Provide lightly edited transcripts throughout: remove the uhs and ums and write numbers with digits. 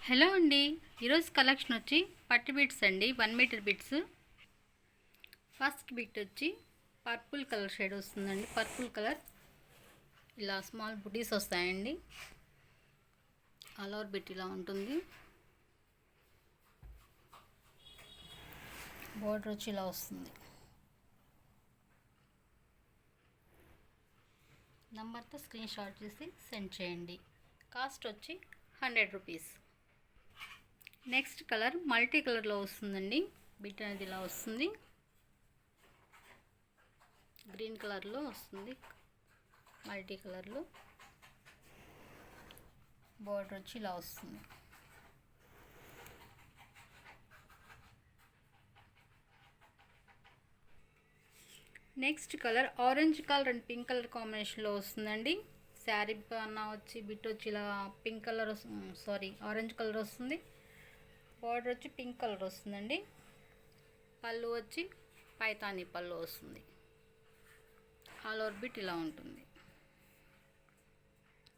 Hello అండి, ఈరోజు collection వచ్చి పట్టు బిట్స్ అండి. 1 మీటర్ బిట్స్. ఫస్ట్ బిట్ వచ్చి పర్పుల్ కలర్ షేడ్ వస్తుందండి. పర్పుల్ కలర్ ఇలా స్మాల్ బుటీస్ వస్తాయండి. ఆల్ ఓవర్ బిట్ ఇలా ఉంటుంది. బోర్డర్ వచ్చి ఇలా వస్తుంది. నంబర్తో స్క్రీన్ షాట్ చేసి సెండ్ చేయండి. కాస్ట్ వచ్చి 100 రూపీస్. నెక్స్ట్ కలర్ మల్టీ కలర్లో వస్తుందండి. బిట్ అనేది ఇలా వస్తుంది. గ్రీన్ కలర్లో వస్తుంది. మల్టీ కలర్లో బోర్డర్ వచ్చి ఇలా వస్తుంది. Next colour orange colour and pink colour కాంబినేషన్లో వస్తుందండి. శారీ పన్నా వచ్చి బిట్ వచ్చి ఇలా పింక్ కలర్ ఆరెంజ్ కలర్ వస్తుంది. బోర్డర్ వచ్చి పింక్ కలర్ వస్తుందండి. పళ్ళు వచ్చి పైతానీ పళ్ళు వస్తుంది. ఆల్ ఓవర్ బిట్ ఇలా ఉంటుంది.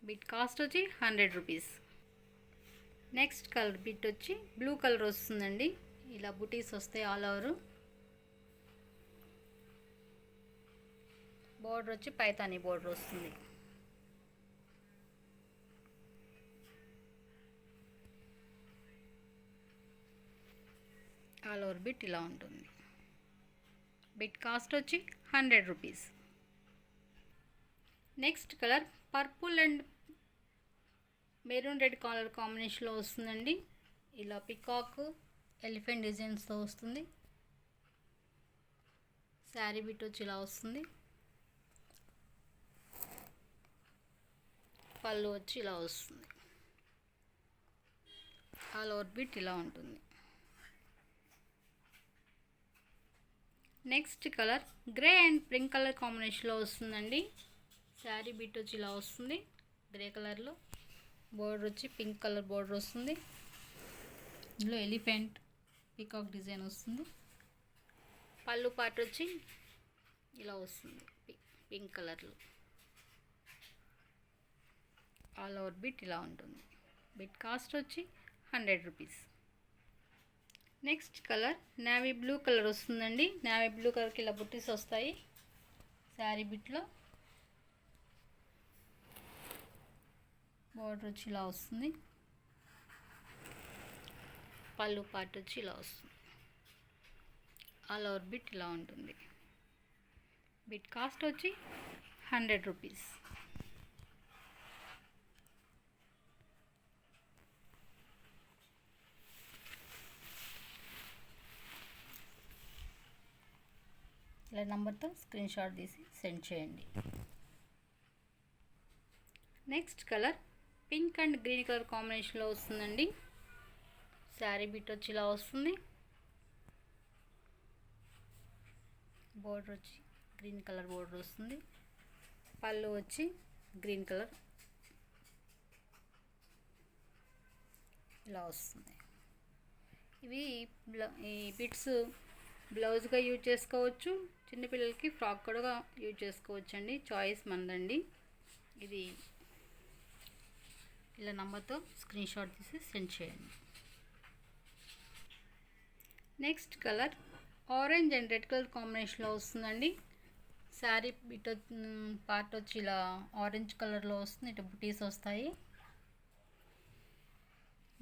బిట్ కాస్ట్ వచ్చి 100 రూపీస్. నెక్స్ట్ కలర్ బిట్ వచ్చి బ్లూ కలర్ వస్తుందండి. ఇలా బుటీస్ వస్తాయి ఆల్ ఓవర్. బోర్డర్ వచ్చి పైతానీ బోర్డర్ వస్తుంది. ఆల్ ఓవర్ బిట్ ఇలా ఉంటుంది. బిట్ కాస్ట్ వచ్చి 100 rupees. Next colour purple and maroon red colour కాంబినేషన్లో వస్తుందండి. ఇలా పికాక్ ఎలిఫెంట్ డిజైన్స్తో వస్తుంది. శారీ బిట్ వచ్చి ఇలా వస్తుంది. పళ్ళు వచ్చి ఇలా వస్తుంది. ఆల్ ఓవర్ బిట్ ఇలా ఉంటుంది. Next colour grey and pink colour కాంబినేషన్లో వస్తుందండి. శారీ బిట్ వచ్చి ఇలా వస్తుంది. గ్రే కలర్లో బోర్డర్ వచ్చి పింక్ కలర్ బోర్డర్ వస్తుంది. ఇందులో ఎలిఫెంట్ పికాక్ డిజైన్ వస్తుంది. పళ్ళు పార్ట్ వచ్చి ఇలా వస్తుంది పింక్ కలర్లో. ఆల్ ఓవర్ బిట్ ఇలా ఉంటుంది. బిట్ కాస్ట్ వచ్చి 100 rupees. Next colour navy blue colour వస్తుందండి. నేవీ బ్లూ కలర్కి ఇలా బుట్టీస్ వస్తాయి. శారీ బిట్లో బోర్డర్ వచ్చి ఇలా వస్తుంది. పళ్ళు పార్ట్ వచ్చి ఇలా వస్తుంది. ఆల్ ఓవర్ బిట్ ఇలా ఉంటుంది. బిట్ కాస్ట్ వచ్చి 100 రూపీస్. ఇలా నెంబర్తో స్క్రీన్ షాట్ తీసి సెండ్ చేయండి. Next colour pink and green colour కాంబినేషన్లో వస్తుందండి. శారీ బిట్ వచ్చి ఇలా వస్తుంది. బోర్డర్ వచ్చి గ్రీన్ కలర్ బోర్డర్ వస్తుంది. పళ్ళు వచ్చి గ్రీన్ కలర్ ఇలా వస్తుంది. ఈ బిట్స్ బ్లౌజ్గా యూజ్ చేసుకోవచ్చు. చిన్నపిల్లలకి ఫ్రాక్ కూడా యూజ్ చేసుకోవచ్చు అండి. చాయిస్ మందండి. ఇది ఇలా నంబర్తో స్క్రీన్ షాట్ తీసి సెండ్ చేయండి. Next colour orange and red colour కాంబినేషన్లో వస్తుందండి. శారీ బిట్ పార్ట్ వచ్చి ఇలా ఆరెంజ్ కలర్లో వస్తుంది. ఇటు బుటీస్ వస్తాయి.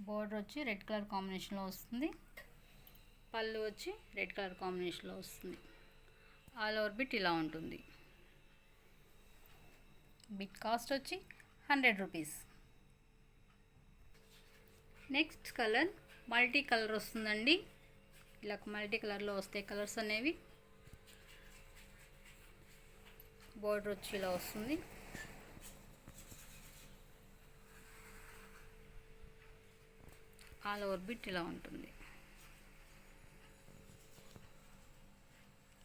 బోర్డర్ వచ్చి రెడ్ కలర్ కాంబినేషన్లో వస్తుంది. పళ్ళు వచ్చి రెడ్ కలర్ కాంబినేషన్లో వస్తుంది. ఆల్ ఓవర్ బిట్ ఇలా ఉంటుంది. బిట్ కాస్ట్ వచ్చి 100 rupees. Next colour multi colour వస్తుందండి. ఇలా మల్టీ కలర్లో వస్తాయి కలర్స్ అనేవి. బోర్డర్ వచ్చి ఇలా వస్తుంది. ఆల్ ఓవర్ బిట్ ఇలా ఉంటుంది.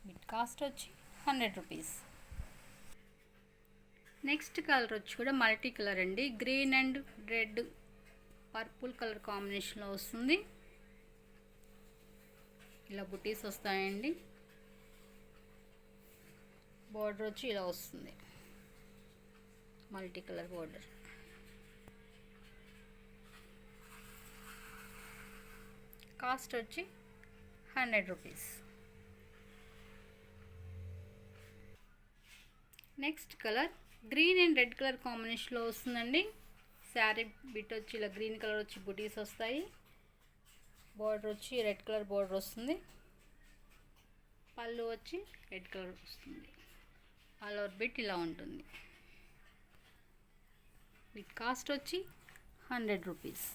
బిట్ కాస్ట్ వచ్చి 100 రూపీస్. నెక్స్ట్ కలర్ వచ్చి కూడా మల్టీ కలర్ అండి. Green and red purple colour కాంబినేషన్లో వస్తుంది. ఇలా బుటీస్ వస్తాయండి. బోర్డర్ వచ్చి ఇలా వస్తుంది. Multi colour border. కాస్ట్ వచ్చి 100 rupees. Next colour green and red colour కాంబినేషన్లో వస్తుందండి. శారీ బిట్ వచ్చి ఇలా గ్రీన్ కలర్ వచ్చి బుటీస్ వస్తాయి. బార్డర్ వచ్చి రెడ్ కలర్ బార్డర్ వస్తుంది. పళ్ళు వచ్చి రెడ్ కలర్ వస్తుంది. ఆల్ ఓవర్ బిట్ ఇలా ఉంటుంది. బిట్ కాస్ట్ వచ్చి 100 rupees.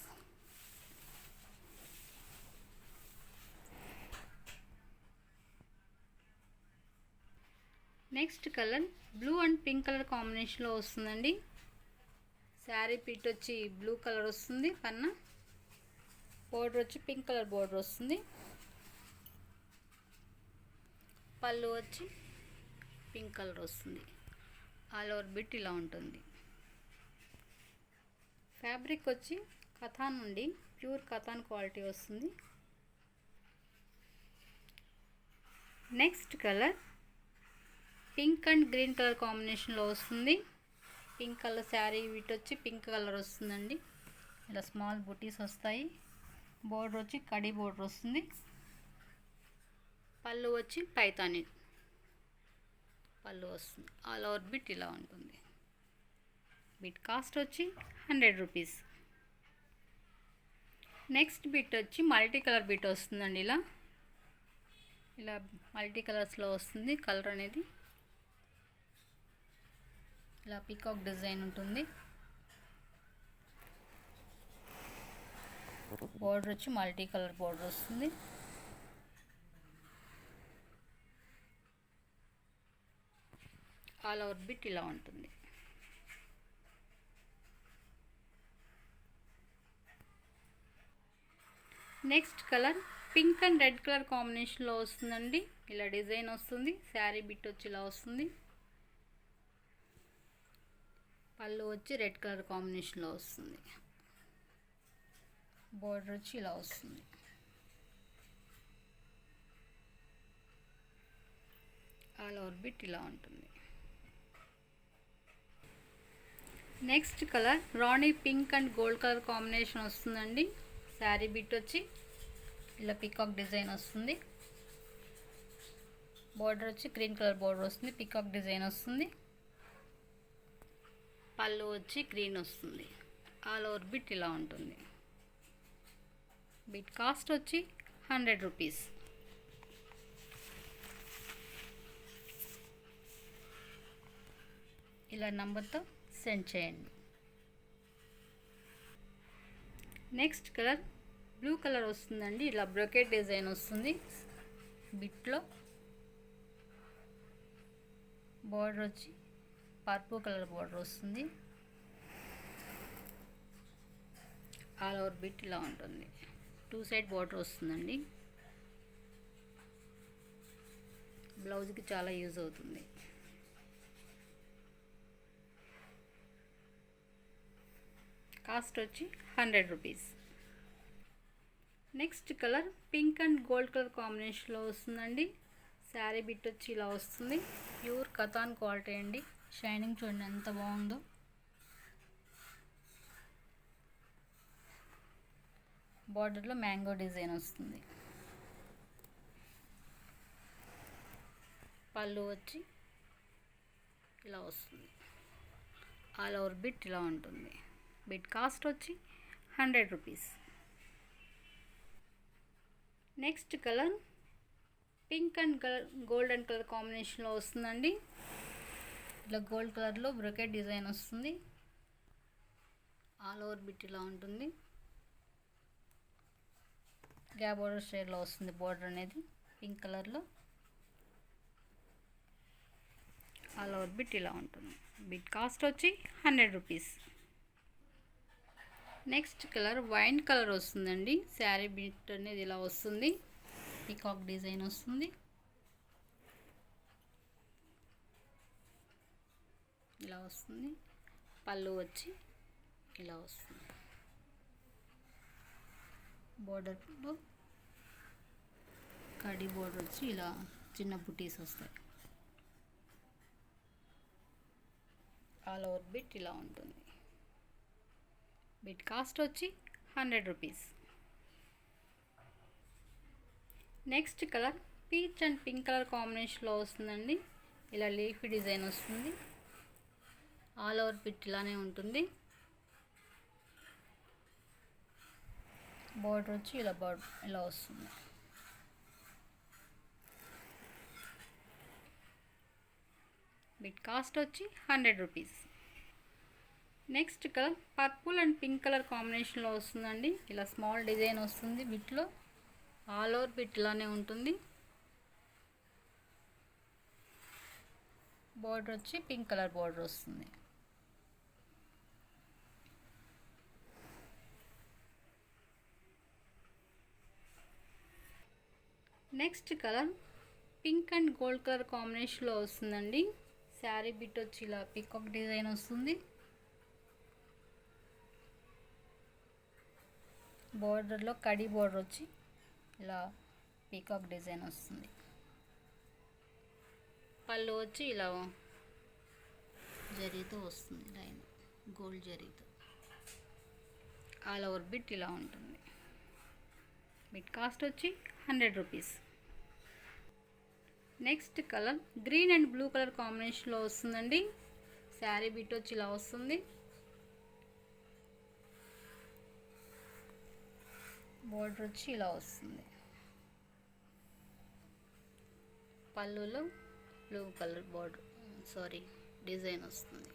Next colour blue and pink colour కాంబినేషన్లో వస్తుందండి. శారీ పిట్ వచ్చి బ్లూ కలర్ వస్తుంది. పన్న బోర్డర్ వచ్చి పింక్ కలర్ బోర్డర్ వస్తుంది. పళ్ళు వచ్చి పింక్ కలర్ వస్తుంది. ఆల్ ఓవర్ బిట్ ఇలా ఉంటుంది. ఫ్యాబ్రిక్ వచ్చి కథాన్ నుండి ప్యూర్ కథాన్ క్వాలిటీ వస్తుంది. Next colour pink and green colour కాంబినేషన్లో వస్తుంది. పింక్ కలర్ శారీ వీటి వచ్చి పింక్ కలర్ వస్తుందండి. ఇలా స్మాల్ బుటీస్ వస్తాయి. బోర్డర్ వచ్చి కడీ బోర్డర్ వస్తుంది. పళ్ళు వచ్చి పైతాని పళ్ళు వస్తుంది. ఆల్ ఓవర్ బిట్ ఇలా ఉంటుంది. బిట్ కాస్ట్ వచ్చి 100 రూపీస్. నెక్స్ట్ బిట్ వచ్చి మల్టీ కలర్ బిట్ వస్తుందండి. ఇలా మల్టీ కలర్స్లో వస్తుంది. కలర్ అనేది ఇలా పీకాక్ డిజైన్ ఉంటుంది. బోర్డర్ వచ్చి మల్టీ కలర్ బోర్డర్ వస్తుంది. ఆల్ ఓవర్ బిట్ ఇలా ఉంటుంది. Next colour pink and red colour కాంబినేషన్లో వస్తుందండి. ఇలా డిజైన్ వస్తుంది. శారీ బిట్ వచ్చి ఇలా వస్తుంది. పళ్ళు వచ్చి రెడ్ కలర్ కాంబినేషన్లో వస్తుంది. బోర్డర్ వచ్చి ఇలా వస్తుంది. ఆల్ ఓవర్ బిట్ ఇలా ఉంటుంది. Next colour Rani pink and gold colour combination వస్తుందండి. శారీ బిట్ వచ్చి ఇలా పీకాక్ డిజైన్ వస్తుంది. బోర్డర్ వచ్చి గ్రీన్ కలర్ బోర్డర్ వస్తుంది. పీకాక్ డిజైన్ వస్తుంది. పళ్ళు వచ్చి గ్రీన్ వస్తుంది. ఆల్ ఓవర్ బిట్ ఇలా ఉంటుంది. బిట్ కాస్ట్ వచ్చి 100 రూపీస్. ఇలా నంబర్తో సెండ్ చేయండి. నెక్స్ట్ కలర్ బ్లూ కలర్ వస్తుందండి. ఇలా బ్రొకెట్ డిజైన్ వస్తుంది. బిట్లో బోర్డర్ వచ్చి పర్పుల్ కలర్ బోర్డర్ వస్తుంది. ఆల్ ఓవర్ బిట్ ఇలా ఉంటుంది. 2 సైడ్ బోర్డర్ వస్తుందండి. బ్లౌజ్కి చాలా యూజ్ అవుతుంది. కాస్ట్ వచ్చి 100 rupees. Next colour pink and gold colour కాంబినేషన్లో వస్తుందండి. శారీ బిట్ వచ్చి ఇలా వస్తుంది. ప్యూర్ కథాన్ క్వాలిటీ అండి. షైనింగ్ చూడండి ఎంత బాగుందో. బార్డర్లో మ్యాంగో డిజైన్ వస్తుంది. పళ్ళు వచ్చి ఇలా వస్తుంది. ఆల్ ఓవర్ బిట్ ఇలా ఉంటుంది. బిట్ కాస్ట్ వచ్చి 100 rupees. Next colour pink and golden colour కాంబినేషన్లో వస్తుందండి. ఇలా గోల్డ్ కలర్లో బ్రొకెట్ డిజైన్ వస్తుంది. ఆల్ ఓవర్ బిట్ ఇలా ఉంటుంది. గ్యాప్ బోర్డర్ స్టైల్లో వస్తుంది. బోర్డర్ అనేది పింక్ కలర్లో. ఆల్ ఓవర్ బిట్ ఇలా ఉంటుంది. బిట్ కాస్ట్ వచ్చి 100 rupees. Next colour wine colour వస్తుందండి. శారీ బిట్ అనేది ఇలా వస్తుంది. పీకాక్ డిజైన్ వస్తుంది. ఇలా వస్తుంది. పళ్ళు వచ్చి ఇలా వస్తుంది. బోర్డర్లో కడి బోర్డర్ వచ్చి ఇలా చిన్న బుటీస్ వస్తాయి. ఆల్ ఓవర్ బిట్ ఇలా ఉంటుంది. బిట్ కాస్ట్ వచ్చి 100 rupees. Next colour peach and pink colour కాంబినేషన్లో వస్తుందండి. ఇలా లీఫీ డిజైన్ వస్తుంది. ఆల్ ఓవర్ బిట్ ఇలానే ఉంటుంది. బార్డర్ వచ్చి ఇలా వస్తుంది. బిట్ కాస్ట్ వచ్చి 100 rupees. Next colour purple and pink colour కాంబినేషన్లో వస్తుందండి. ఇలా స్మాల్ డిజైన్ వస్తుంది. బిట్లో ఆల్ ఓవర్ బిట్ ఇలానే ఉంటుంది. బార్డర్ వచ్చి పింక్ కలర్ బార్డర్ వస్తుంది. Next colour pink and gold colour కాంబినేషన్లో వస్తుందండి. శారీ బిట్ వచ్చి ఇలా పీకాక్ డిజైన్ వస్తుంది. బార్డర్లో కడీ బార్డర్ వచ్చి ఇలా పీకాక్ డిజైన్ వస్తుంది. పళ్ళు వచ్చి ఇలా జరీతో వస్తుంది. లైన్ గోల్డ్ జరీతో ఆల్ ఓవర్ బిట్ ఇలా ఉంటుంది. బిట్ కాస్ట్ వచ్చి 100 rupees. Next colour green and blue colour కాంబినేషన్లో వస్తుందండి. శారీ బిట్ వచ్చి ఇలా వస్తుంది. బార్డర్ వచ్చి ఇలా వస్తుంది. పళ్ళులో బ్లూ కలర్ బార్డర్ డిజైన్ వస్తుంది.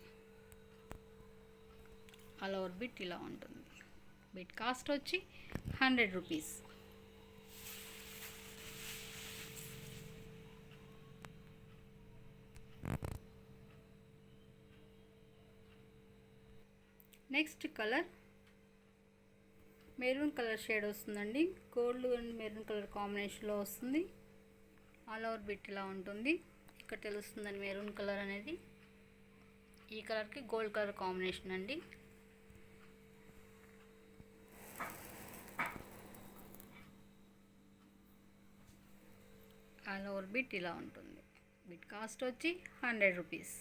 ఆల్ ఓవర్ బిట్ ఇలా ఉంటుంది. బిట్ కాస్ట్ వచ్చి 100 rupees. Next colour maroon colour shade వస్తుందండి. గోల్డ్ అండ్ మెరూన్ కలర్ కాంబినేషన్లో వస్తుంది. ఆల్ ఓవర్ బిట్ ఇలా ఉంటుంది. ఇక్కడ తెలుస్తుందండి మెరూన్ కలర్ అనేది. ఈ కలర్కి గోల్డ్ కలర్ కాంబినేషన్ అండి. ఆల్ ఓవర్ బిట్ ఇలా ఉంటుంది. బిట్ కాస్ట్ వచ్చి 100 rupees.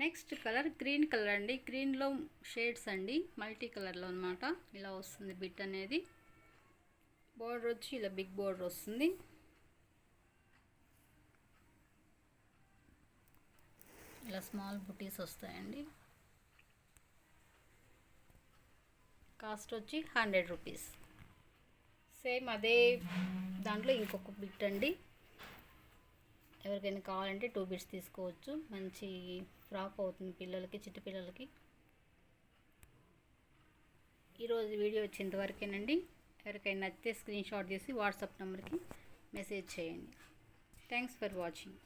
Next colour green colour అండి. గ్రీన్లో షేడ్స్ అండి, మల్టీ కలర్లో అనమాట. ఇలా వస్తుంది బిట్ అనేది. బార్డర్ వచ్చి ఇలా బిగ్ బార్డర్ వస్తుంది. ఇలా స్మాల్ బుటీస్ వస్తాయండి. కాస్ట్ వచ్చి 100 రూపీస్. సేమ్ అదే దాంట్లో ఇంకొక బిట్ అండి. ఎవరికైనా కావాలంటే 2 బిట్స్ తీసుకోవచ్చు. మంచి ఫ్రాక్ అవుతుంది పిల్లలకి, చిట్టి పిల్లలకి. ఈరోజు వీడియో వచ్చేంతవరకేనండి. ఎవరికైనా నచ్చితే స్క్రీన్ షాట్ తీసి వాట్సాప్ నెంబర్కి మెసేజ్ చేయండి. Thanks for watching.